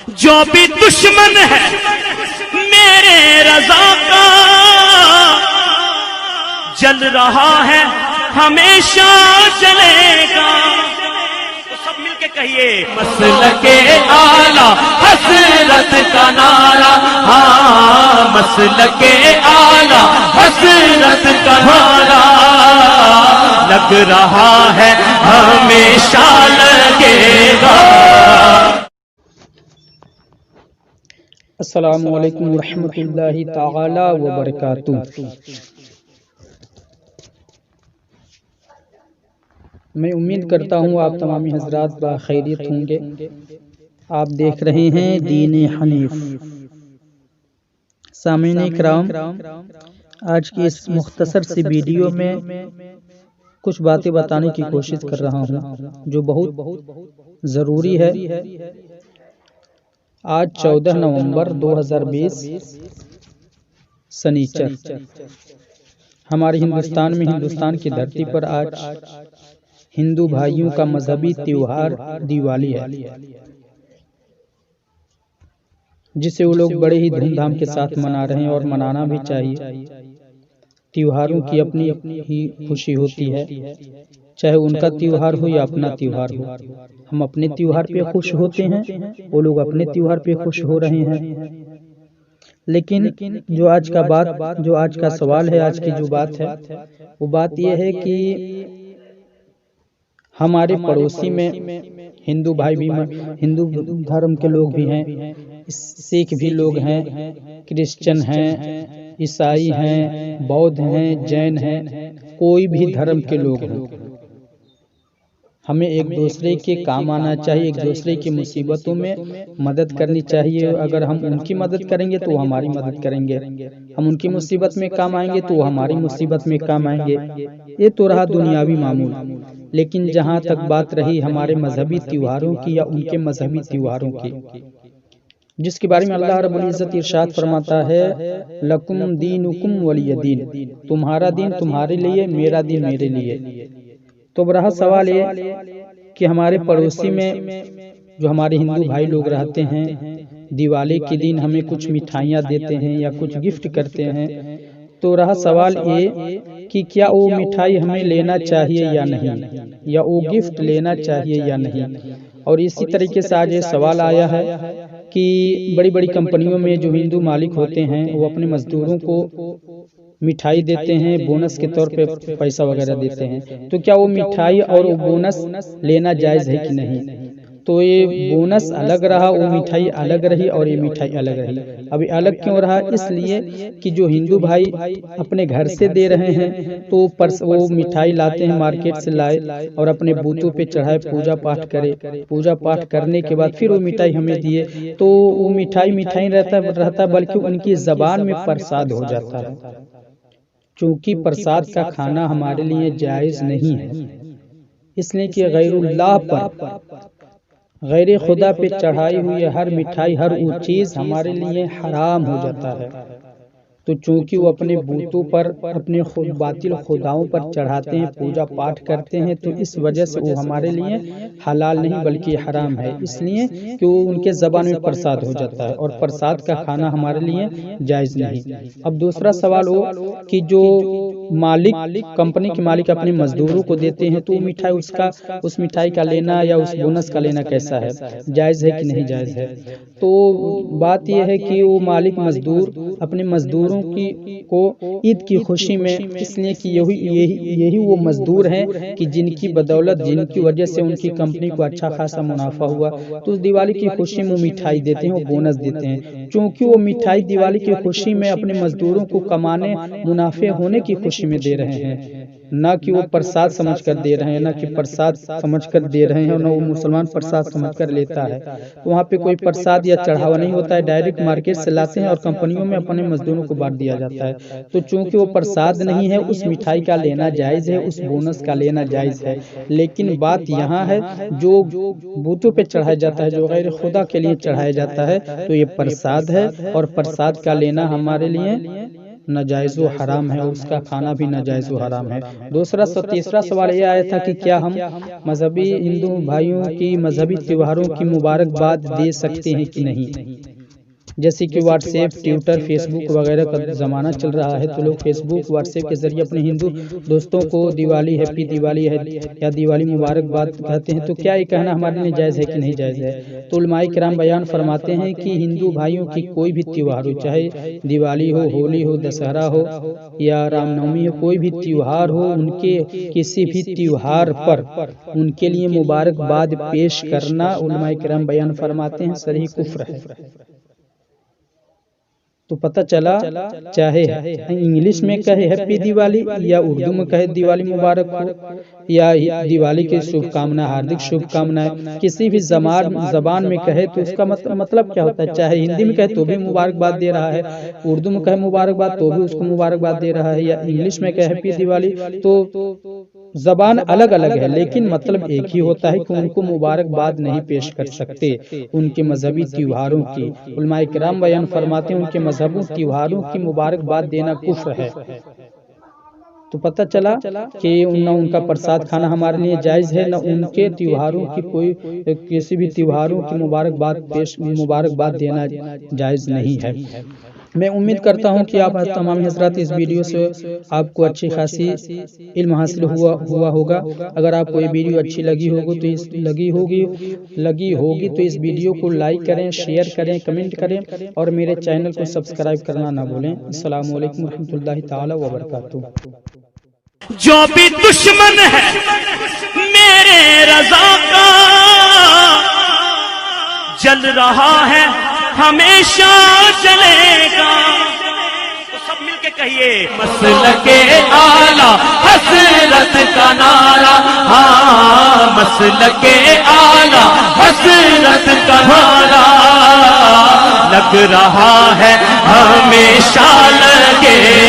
जो भी दुश्मन है मेरे रजा का, जल रहा है हमेशा जलेगा। तो सब मिलके कहिए, मसलके आला हसरत का नारा, हाँ मसलके आला हसरत का नारा, लग रहा है हमेशा लगेगा। अस्सलामु अलैकुम रहमतुल्लाहि ताला व बरकातुहू। मैं उम्मीद करता हूँ आप तमामी हजरात खैरियत होंगे। आप देख रहे हैं दीन हनीफ। सामीन इकराम, आज की इस मुख्तसर सी वीडियो में कुछ बातें बताने की कोशिश कर रहा हूँ जो बहुत ज़रूरी है। आज 14 नवंबर 2020 शनिचर, हमारे हिंदुस्तान में, हिंदुस्तान की धरती पर आज हिंदू भाइयों का मजहबी त्योहार दिवाली है, जिसे वो लोग बड़े ही धूमधाम के साथ मना रहे हैं और मनाना भी चाहिए। त्योहारों की अपनी ही खुशी होती है, चाहे उनका त्योहार हो या अपना त्योहार हो। हम अपने त्योहार पे खुश होते हैं, वो लोग अपने त्योहार पे खुश हो रहे हैं। लेकिन जो आज का सवाल है, आज की जो बात है, वो बात यह है कि हमारे पड़ोसी में हिंदू भाई भी, हिंदू धर्म के लोग भी हैं, सिख भी लोग हैं, क्रिश्चियन हैं, ईसाई हैं, बौद्ध हैं, जैन हैं, कोई भी धर्म के लोग हैं। हमें एक दूसरे के काम आना चाहिए, एक दूसरे की मुसीबतों में मदद करनी चाहिए। अगर हम उनकी मदद करेंगे तो वो हमारी मदद करेंगे, हम उनकी मुसीबत में काम आएंगे तो वो हमारी मुसीबत में काम आएंगे। ये तो रहा दुनियावी मामूल। लेकिन जहाँ तक बात रही हमारे मजहबी त्योहारों की या उनके मजहबी त्योहारों की, जिसके बारे में अल्लाह रब्बुल इज्जत इरशाद फरमाता है, लकुम दीनुकुम वलिय दीन, तुम्हारा दिन तुम्हारे लिए, मेरा दिन मेरे लिए। तो रहा सवाल ये कि हमारे पड़ोसी में जो हमारे हिंदू भाई लोग रहते हैं, दिवाली के दिन हमें कुछ मिठाइयाँ देते हैं या कुछ गिफ्ट करते हैं। तो रहा सवाल ये कि क्या वो मिठाई हमें लेना चाहिए या नहीं, या वो गिफ्ट लेना चाहिए या नहीं। और इसी तरीके से आज ये सवाल आया है कि बड़ी बड़ी कंपनियों में जो हिंदू मालिक होते हैं वो अपने मजदूरों को मिठाई देते हैं, बोनस के तौर पे पैसा वगैरह देते हैं। तो क्या वो मिठाई और वो बोनस लेना जायज़ है कि नहीं। तो ये बोनस अलग रहा, वो मिठाई अलग रही और ये मिठाई अलग रही। अभी अलग क्यों रहा, इसलिए कि जो हिंदू भाई अपने घर से दे रहे हैं तो वो मिठाई लाते हैं, मार्केट से लाए और अपने बूथों पे चढ़ाए, पूजा पाठ करे, पूजा पाठ करने के बाद फिर वो मिठाई हमें दिए। तो वो मिठाई रहता बल्कि उनकी ज़बान में प्रसाद हो जाता है। चूँकि प्रसाद का खाना हमारे लिए जायज़ नहीं है, इसलिए कि गैरुल्लाह पर, गैर खुदा पे चढ़ाई हुई हर मिठाई, हर वो चीज़ हमारे लिए हराम हो जाता है। तो चूँकि वो अपने बूतों पर अपने खुद बातिल खुदाओं पर चढ़ाते हैं, पूजा पाठ करते हैं, तो इस वजह से वो हमारे लिए हलाल नहीं बल्कि हराम है, इसलिए कि वो उनके ज़बान में प्रसाद हो जाता है और प्रसाद का खाना हमारे लिए जायज़ नहीं। अब दूसरा सवाल वो कि जो मालिक, कंपनी के मालिक अपने मजदूरों को देते हैं, तो मिठाई उस मिठाई का लेना या उस बोनस का लेना कैसा है, जायज़ है कि नहीं जायज़ है। तो बात यह है कि वो मालिक मजदूर अपने मजदूरों को ईद की खुशी में, इसलिए कि यही वो मजदूर हैं कि जिनकी बदौलत, जिनकी वजह से उनकी कंपनी को अच्छा खासा मुनाफा हुआ, तो उस दिवाली की खुशी में मिठाई देते हैं, वो बोनस देते हैं। क्योंकि वो मिठाई दिवाली की खुशी में अपने मजदूरों को कमाने, मुनाफे होने की खुशी में दे रहे हैं, न कि वो प्रसाद समझ कर दे रहे हैं, न कि प्रसाद समझ कर दे रहे हैं, न वो मुसलमान प्रसाद समझ कर लेता है। तो वहाँ पे कोई प्रसाद या चढ़ावा नहीं होता है, डायरेक्ट मार्केट से लाते हैं और कंपनियों में अपने मजदूरों को बांट दिया जाता है। तो चूंकि वो प्रसाद नहीं है, उस मिठाई का लेना जायज़ है, उस बोनस का लेना जायज़ है। लेकिन बात यहाँ है जो बूतों पे चढ़ाया जाता है, जो गैर खुदा के लिए चढ़ाया जाता है, तो ये प्रसाद है और प्रसाद का लेना हमारे लिए नाजायज़ व हराम है और उसका खाना भी नाजायज़ व हराम है। तीसरा सवाल ये आया था कि क्या हम मजहबी हिंदू भाइयों की मजहबी त्योहारों की मुबारकबाद दे सकते हैं कि नहीं। जैसे कि व्हाट्सएप, ट्विटर, फेसबुक वगैरह का ज़माना चल रहा है, तो लोग फेसबुक, व्हाट्सएप के ज़रिए अपने हिंदू दोस्तों को दिवाली, हैप्पी दिवाली है या दिवाली मुबारकबाद कहते हैं। तो क्या ये कहना हमारे लिए जायज़ है कि नहीं जायज़ है। तो उलमाए किराम बयान फरमाते हैं कि हिंदू भाइयों की कोई भी त्यौहार हो, चाहे दिवाली हो, होली हो, दशहरा हो या रामनवमी हो, कोई भी त्यौहार हो, उनके किसी भी त्यौहार पर उनके लिए मुबारकबाद पेश करना उलमाए किराम बयान फरमाते हैं सरीह कुफ्र है। तो पता चला, चाहे इंग्लिश में कहे हैप्पी दिवाली या उर्दू में कहे दिवाली मुबारक हो या दिवाली की शुभकामना, हार्दिक शुभकामनाएं, किसी भी जबान में कहे तो उसका मतलब क्या होता है। चाहे हिंदी में कहे तो भी मुबारकबाद दे रहा है, उर्दू में कहे मुबारकबाद तो भी उसको मुबारकबाद दे रहा है, या इंग्लिश में कहे हैप्पी दिवाली। तो जबान अलग अलग है लेकिन मतलब एक ही होता है कि उनको मुबारकबाद नहीं पेश कर सकते उनके मजहबी त्योहारों की। उलमाए किराम बयान फरमाते हैं उनके मजहबी त्योहारों की मुबारकबाद देना कुफ्र है। तो पता चला कि न उनका प्रसाद खाना हमारे लिए जायज़ है, न उनके त्योहारों की किसी भी त्योहारों की मुबारकबाद देना जायज़ नहीं है। मैं उम्मीद करता हूं कि आप तमाम हज़रात इस वीडियो से आपको अच्छी खासी इल्म हासिल हुआ होगा। अगर आपको ये वीडियो अच्छी लगी होगी तो इस वीडियो को लाइक करें, शेयर करें, कमेंट करें और मेरे चैनल को सब्सक्राइब करना ना भूलें। अस्सलामु अलैकुम रहमतुल्लाहि ताला व बरकातुहू। जो भी दुश्मन है मेरे रज़ा का जल रहा है हमेशा चलेगा। तो सब मिलके कहिए मसलके आला हसरत का नारा, हाँ मसलके आला हसरत का नारा लग रहा है हमेशा लगेगा।